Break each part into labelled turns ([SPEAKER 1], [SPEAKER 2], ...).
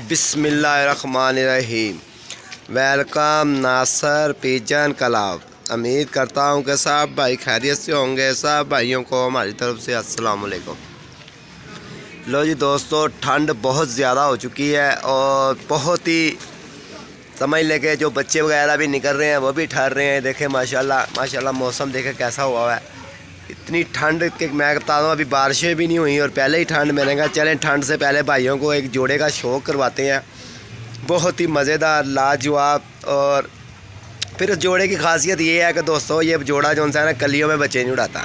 [SPEAKER 1] बिस्मिल्लाहिर्रहमानिर्रहीम। वेलकम नासर pigeon club. उम्मीद करता हूँ कि सब भाई खैरियत से होंगे। सब भाइयों को हमारी तरफ से अस्सलाम वालेकुम। लो जी दोस्तों, ठंड बहुत ज़्यादा हो चुकी है और बहुत ही समझ लेके जो बच्चे वगैरह भी निकल रहे हैं वो भी ठहर रहे हैं। देखें माशाल्लाह माशाल्लाह मौसम देखें कैसा हुआ है। इतनी ठंड कि मैं बता दूँ अभी बारिशें भी नहीं हुई और पहले ही ठंड। मैंने कहा चलें ठंड से पहले भाइयों को एक जोड़े का शौक़ करवाते हैं। बहुत ही मज़ेदार लाजवाब। और फिर उस जोड़े की खासियत ये है कि दोस्तों ये जोड़ा जो है ना कलियों में बच्चे नहीं उड़ाता।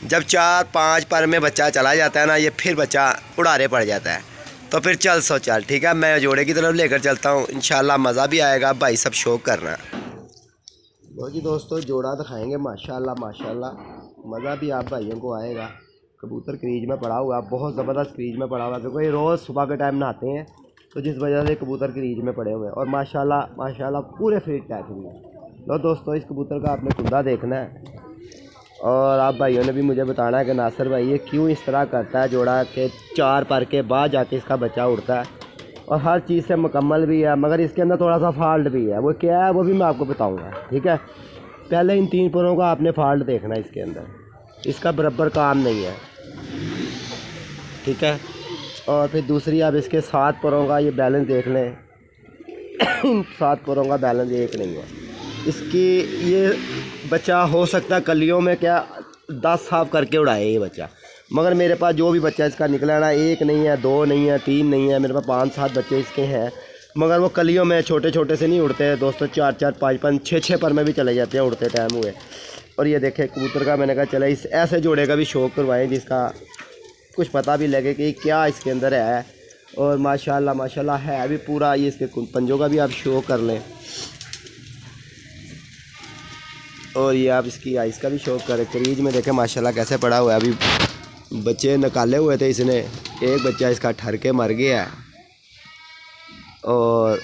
[SPEAKER 1] जब 4-5 पर में बच्चा चला जाता है ना ये फिर बच्चा उड़ारे पड़ जाता है। तो फिर चल सो चल ठीक है, मैं जोड़े की तरफ लेकर चलता हूँ। इंशाल्लाह मज़ा भी आएगा, भाई सब शौक़ करना। लो जी दोस्तों, जोड़ा दिखाएंगे माशाल्लाह माशाल्लाह, मज़ा भी आप भाइयों को आएगा। कबूतर क्रीज में पड़ा हुआ, बहुत ज़बरदस्त क्रीज में पड़ा हुआ, क्योंकि रोज़ सुबह के टाइम नहाते हैं तो जिस वजह से कबूतर क्रीज में पड़े हुए हैं। और माशाल्लाह माशाल्लाह पूरे फिट टाइपिंग में। लो दोस्तों, इस कबूतर का आपने कुंदा देखना है और आप भाइयों ने भी मुझे बताना है कि नासिर भाई ये क्यों इस तरह करता है जोड़ा के 4 पर के बाद जाके इसका बच्चा उड़ता है। और हर चीज़ से मुकम्मल भी है, मगर इसके अंदर थोड़ा सा फॉल्ट भी है। वो क्या है वो भी मैं आपको बताऊंगा, ठीक है। पहले इन 3 पुरों का आपने फॉल्ट देखना है इसके अंदर, इसका बराबर काम नहीं है, ठीक है। और फिर दूसरी आप इसके 7 पुरों का ये बैलेंस देख लें। इन 7 पुरों का बैलेंस एक नहीं है। इसकी ये बच्चा हो सकता है कलियों में क्या 10 साफ करके उड़ाए ये बच्चा, मगर मेरे पास जो भी बच्चा इसका निकला है ना, 1 नहीं है, 2 नहीं है, 3 नहीं है, मेरे पास 5-7 बच्चे इसके हैं। मगर वो कलियों में छोटे छोटे से नहीं उड़ते हैं दोस्तों, 4-4, 5-5, 6-6 पर में भी चले जाते हैं उड़ते टाइम हुए। और ये देखे कबूतर का मैंने कहा चले इस ऐसे जोड़े का भी शौक़ करवाएं जिसका कुछ पता भी लगे कि क्या इसके अंदर है। और माशाल्लाह माशाल्लाह है भी पूरा। ये इसके पंजों का भी आप शो कर लें और ये आप इसकी आइस का भी शौक़ करें। क्रीज में देखें माशाल्लाह कैसे पड़ा हुआ है। अभी बच्चे निकाले हुए थे इसने, एक बच्चा इसका ठर के मर गया है। और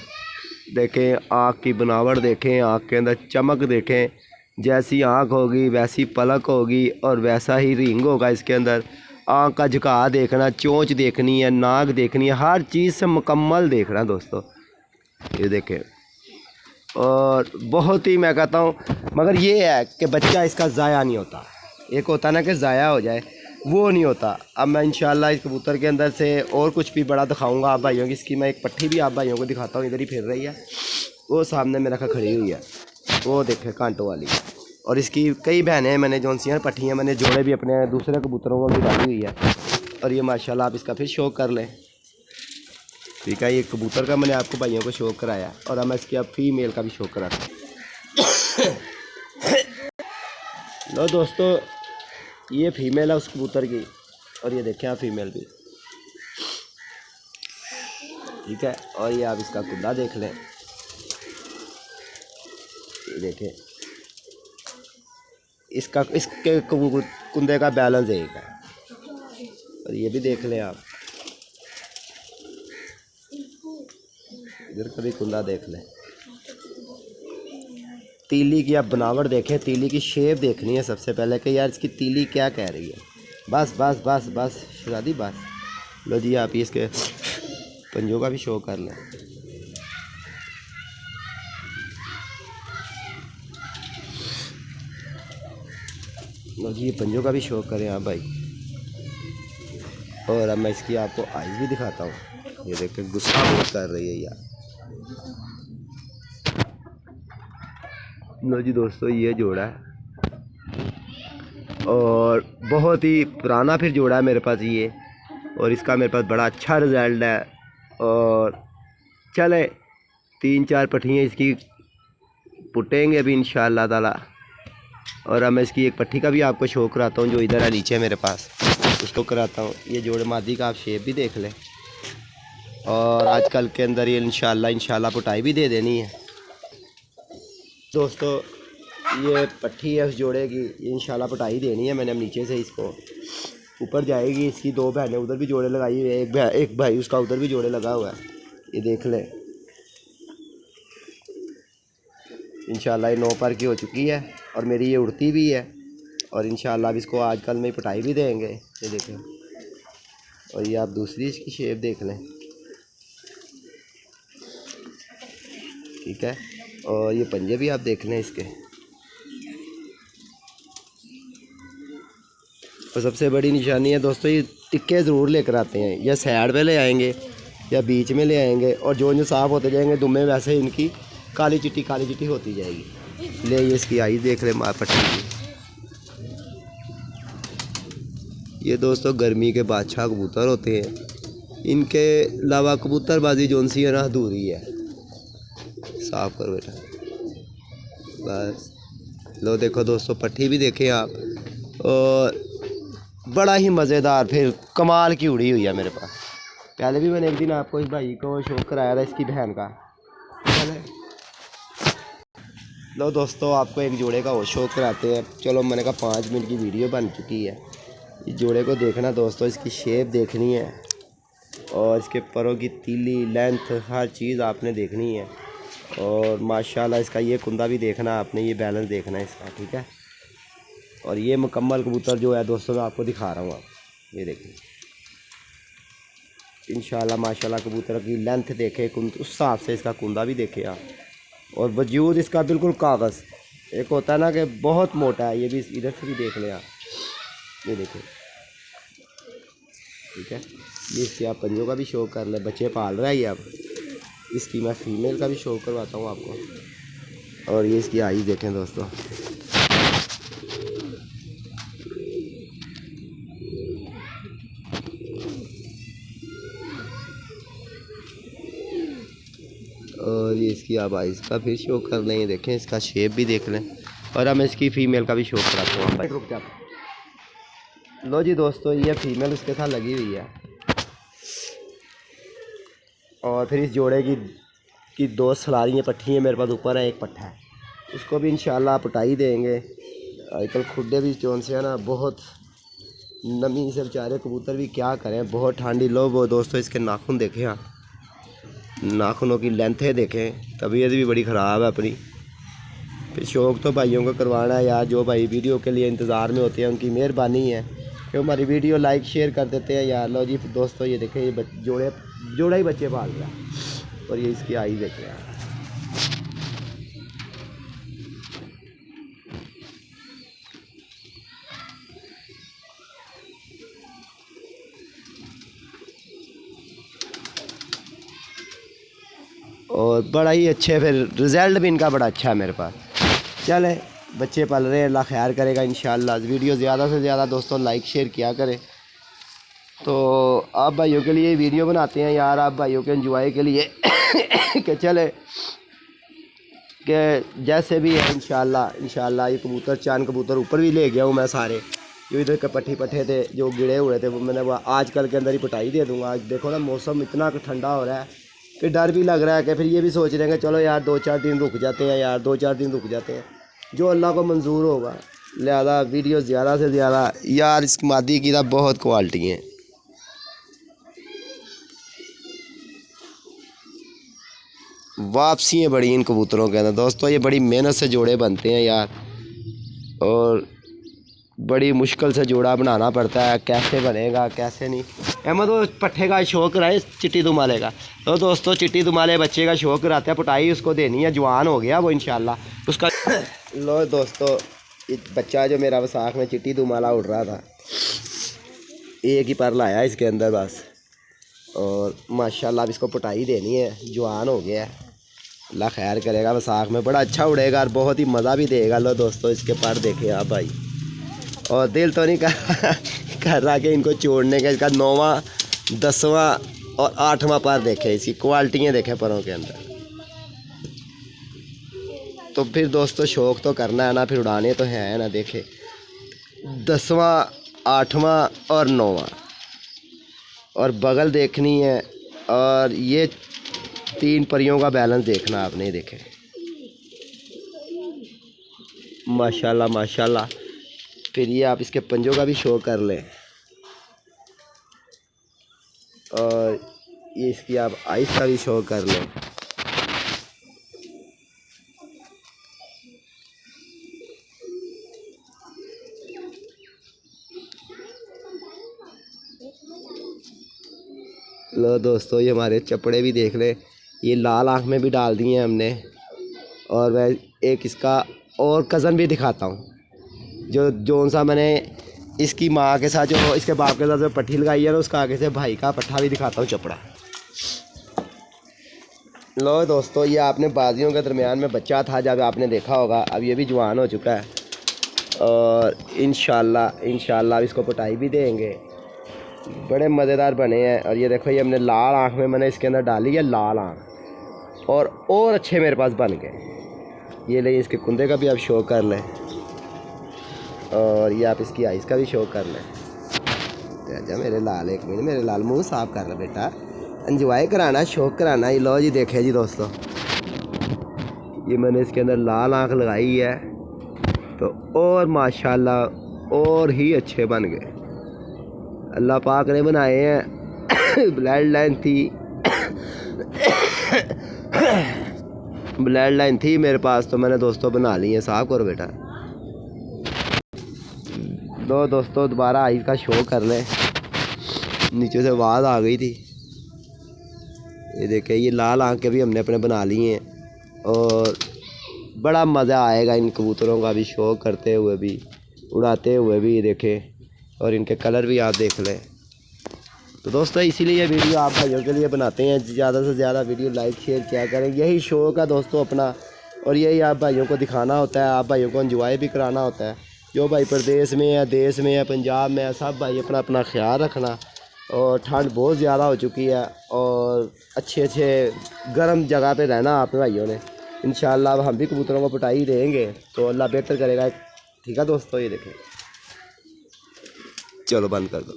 [SPEAKER 1] देखें आँख की बनावट देखें, आँख के अंदर चमक देखें, जैसी आँख होगी वैसी पलक होगी और वैसा ही रिंग होगा इसके अंदर। आँख का झुकाव देखना, चोंच देखनी है, नाक देखनी है, हर चीज़ से मुकम्मल देखना दोस्तों। ये देखें और बहुत ही मैं कहता हूँ, मगर ये है कि बच्चा इसका ज़ाया नहीं होता। एक होता ना कि ज़ाया हो जाए, वो नहीं होता। अब मैं इंशाल्लाह इस कबूतर के अंदर से और कुछ भी बड़ा दिखाऊंगा आप भाइयों की। इसकी मैं एक पट्टी भी आप भाइयों को दिखाता हूँ, इधर ही फिर रही है, वो सामने मेरा खड़ी हुई है, वो देखे कांटों वाली। और इसकी कई बहनें मैंने जो सी पट्टियाँ मैंने जोड़े भी अपने दूसरे कबूतरों को भी डाली हुई है। और ये माशाल्लाह आप इसका फिर शौक़ कर लें, ठीक है। ये कबूतर का मैंने आपको भाइयों को शौक़ कराया और अब मैं इसकी अब फीमेल का भी शौक़ कराता हूँ। लो दोस्तों, ये फीमेल है उस कबूतर की और ये देखें आप फीमेल भी, ठीक है। और ये आप इसका कुंदा देख लें, ये देखें इसके कुंदे का बैलेंस एक है। और ये भी देख लें आप, इधर का भी कुंदा देख लें। तीली की आप बनावट देखें, तीली की शेप देखनी है सबसे पहले कि यार इसकी तीली क्या कह रही है। बस बस बस बस शादी बस। लो जी आप इसके पंजों का भी शो कर लें। लो जी ये पंजों का भी शो करें आप भाई। और अब मैं इसकी आपको आइज़ भी दिखाता हूँ। ये देखें गुस्सा बहुत कर रही है यार। लो जी दोस्तों, ये जोड़ा है और बहुत ही पुराना फिर जोड़ा है मेरे पास ये, और इसका मेरे पास बड़ा अच्छा रिज़ल्ट है। और चले 3-4 पट्टियाँ इसकी पुटेंगे अभी इंशाअल्लाह ताला। और अब मैं इसकी एक पट्टी का भी आपको शो कराता हूँ जो इधर है नीचे मेरे पास, उसको कराता हूँ। ये जोड़े मादी का आप शेप भी देख लें। और आजकल के अंदर ये इंशाल्लाह पुटाई भी दे देनी है दोस्तों। ये पट्टी है उस जोड़े की, ये इंशाल्लाह पुटाई देनी है मैंने। अब नीचे से इसको ऊपर जाएगी। इसकी 2 बहनें उधर भी जोड़े लगाई हुई है, एक भाई उसका उधर भी जोड़े लगा हुआ है, ये देख लें। इंशाल्लाह ये 9 पर की हो चुकी है और मेरी ये उड़ती भी है। और इंशाल्लाह अब इसको आजकल में पटाई भी देंगे, ये देखें। और ये आप दूसरी इसकी शेप देख लें, ठीक है। और ये पंजे भी आप देख लें इसके। और सबसे बड़ी निशानी है दोस्तों, ये टिक्के ज़रूर लेकर आते हैं, या साइड पे ले आएंगे या बीच में ले आएंगे, और जो जो साफ़ होते जाएंगे दुम्बे वैसे ही इनकी काली चिट्टी होती जाएगी। ले ये इसकी आई देख ले मार पट्टी की। ये दोस्तों गर्मी के बादशाह कबूतर होते हैं, इनके अलावा कबूतरबाजी जोन सी है ना अधूरी है। साफ करो बेटा बस। लो देखो दोस्तों, पट्टी भी देखें आप, और बड़ा ही मज़ेदार फिर कमाल की उड़ी हुई है मेरे पास। पहले भी मैंने एक दिन आपको इस भाई को शौक कराया था इसकी बहन का। लो दोस्तों, आपको एक जोड़े का और शौक कराते हैं। चलो मैंने कहा 5 मिनट की वीडियो बन चुकी है, इस जोड़े को देखना दोस्तों, इसकी शेप देखनी है और इसके परों की तीली लेंथ हर चीज़ आपने देखनी है। और माशाल्लाह इसका ये कुंदा भी देखना आपने, ये बैलेंस देखना है इसका, ठीक है। और ये मुकम्मल कबूतर जो है दोस्तों मैं आपको दिखा रहा हूँ, आप ये देखिए इंशाल्लाह माशाल्लाह। कबूतर की लेंथ देखे उस हिसाब से इसका कुंदा भी देखे आप, और वजूद इसका बिल्कुल कागज़। एक होता है ना कि बहुत मोटा है, ये भी इधर से भी देख लें आप, ये देखें, ठीक है। ये इसके आप पंजों का भी शौक कर ले, बच्चे पाल रहा है ये। अब इसकी मैं फ़ीमेल का भी शौक करवाता हूँ आपको। और ये इसकी आईज़ देखें दोस्तों, और ये इसकी आप आइज़ का फिर शौक कर लें, ये देखें इसका शेप भी देख लें। और हम इसकी फ़ीमेल का भी शौक कराते हैं। रुक जा। लो जी दोस्तों, ये फ़ीमेल उसके साथ लगी हुई है, और फिर इस जोड़े की 2 सलारियाँ पट्टी हैं मेरे पास, ऊपर है एक पट्ठा है, उसको भी इंशाल्लाह पटाई देंगे। आजकल खुडे भी चोन से है ना, बहुत नमी से बेचारे कबूतर भी क्या करें, बहुत ठंडी। लो वो दोस्तों, इसके नाखून देखें आप, नाखूनों की लेंथें देखें। तबीयत भी बड़ी ख़राब है अपनी। फिर शौक़ तो भाइयों को करवाना है यार, जो भाई वीडियो के लिए इंतज़ार में होते हैं उनकी मेहरबानी है कि हमारी वीडियो लाइक शेयर कर देते हैं यार। लो जी दोस्तों, ये देखें, ये जोड़ा ही बच्चे पाल रहा है, और ये इसकी आई देखें यार। और बड़ा ही अच्छे, फिर रिज़ल्ट भी इनका बड़ा अच्छा है मेरे पास। चले बच्चे पल रहे हैं, अल्लाह खैर करेगा इंशाल्लाह। वीडियो ज़्यादा से ज़्यादा दोस्तों लाइक शेयर किया करें। तो आप भाइयों के लिए वीडियो बनाते हैं यार, आप भाइयों के एंजॉय के लिए कि चले कि जैसे भी है इंशाल्लाह ये कबूतर, चांद कबूतर ऊपर भी ले गया हूँ मैं सारे, जो इधर के पट्टे थे जो गिरे हुए थे, वो मैंने आजकल के अंदर ही पटाई दे दूँगा। आज देखो ना मौसम इतना ठंडा हो रहा है कि डर भी लग रहा है कि फिर ये भी सोच रहे हैं कि चलो यार 2-4 दिन रुक जाते हैं यार, 2-4 दिन रुक जाते हैं, जो अल्लाह को मंजूर होगा। लिहाजा वीडियो ज़्यादा से ज़्यादा यार, इस मादी की तो बहुत क्वालिटी हैं। वापसी है बड़ी इन कबूतरों के अंदर दोस्तों, ये बड़ी मेहनत से जोड़े बनते हैं यार, और बड़ी मुश्किल से जोड़ा बनाना पड़ता है, कैसे बनेगा कैसे नहीं। अहमद वो पट्ठे का शौक रहा है चिट्टी दुमाले का, तो दोस्तों चिट्टी दुमाले बच्चे का शौक रहता है, पटाई उसको देनी है, जवान हो गया वो इंशाल्लाह उसका। लो दोस्तों, बच्चा जो मेरा वसाख में चिट्टी दुमाला उड़ रहा था, एक ही पर लाया इसके अंदर बस, और माशाल्लाह अब इसको पटाई देनी है, जवान हो गया है, अल्लाह खैर करेगा। वसाख में बड़ा अच्छा उड़ेगा और बहुत ही मज़ा भी देगा। लो दोस्तों, इसके पर देखें आप भाई, और दिल तो नहीं कर रहा कि इनको छोड़ने का। इसका 9वां 10वां और 8वां पर देखे, इसकी क्वालिटियाँ देखें परों के अंदर। तो फिर दोस्तों शौक़ तो करना है ना, फिर उड़ाने तो हैं ना। देखे 10वां 8वां और 9वां, और बगल देखनी है, और ये 3 परियों का बैलेंस देखना आपने। देखे माशाल्लाह माशाल्लाह। फिर ये आप इसके पंजों का भी शो कर लें, और ये इसकी आप आइस का भी शो कर लें। लो दोस्तों, ये हमारे चपड़े भी देख लें, ये लाल आँख में भी डाल दिए हैं हमने। और वह एक इसका और कज़न भी दिखाता हूँ, जो सा मैंने इसकी माँ के साथ, जो इसके बाप के साथ जो पट्टी लगाई है ना, उसका आगे से भाई का पट्ठा भी दिखाता हूँ, चपड़ा। लो दोस्तों, ये आपने बाजियों के दरमियान में बच्चा था जब आपने देखा होगा, अब ये भी जवान हो चुका है और इंशाल्लाह इसको पटाई भी देंगे। बड़े मज़ेदार बने हैं। और ये देखो, ये हमने लाल आँख में मैंने इसके अंदर डाली है लाल आँख, और अच्छे मेरे पास बन गए। ये ले, इसके कुंदे का भी आप शो कर लें और ये आप इसकी आइज़ का भी शो कर लें। अच्छा मेरे लाल, एक मिनट मेरे लाल, मुँह साफ़ कर ले बेटा, एंजॉय कराना, शौक कराना। ये लो जी, देखें जी दोस्तों, ये मैंने इसके अंदर लाल आँख लगाई है तो और माशाल्लाह और ही अच्छे बन गए। अल्लाह पाक ने बनाए हैं। ब्लड लाइन थी मेरे पास, तो मैंने दोस्तों बना ली है। साफ करो बेटा। दो दोस्तों दोबारा आइज़ का शो कर लें, नीचे से आवाज़ आ गई थी। ये देखें, ये लाल आँख के भी हमने अपने बना लिए हैं और बड़ा मज़ा आएगा इन कबूतरों का भी शो करते हुए भी, उड़ाते हुए भी। देखें, और इनके कलर भी आप देख लें। तो दोस्तों इसीलिए ये वीडियो आप भाइयों के लिए बनाते हैं, ज़्यादा से ज़्यादा वीडियो लाइक शेयर किया करें। यही शौक़ है दोस्तों अपना, और यही आप भाइयों को दिखाना होता है, आप भाइयों को एंजॉय भी कराना होता है। जो भाई प्रदेश में है, देश में है, पंजाब में है, सब भाई अपना अपना ख्याल रखना। और ठंड बहुत ज़्यादा हो चुकी है और अच्छे गर्म जगह पे रहना आप भाइयों ने। इंशाल्लाह अब हम भी कबूतरों को पटाई देंगे तो अल्लाह बेहतर करेगा। ठीक है दोस्तों, ये देखें, चलो बंद कर दो।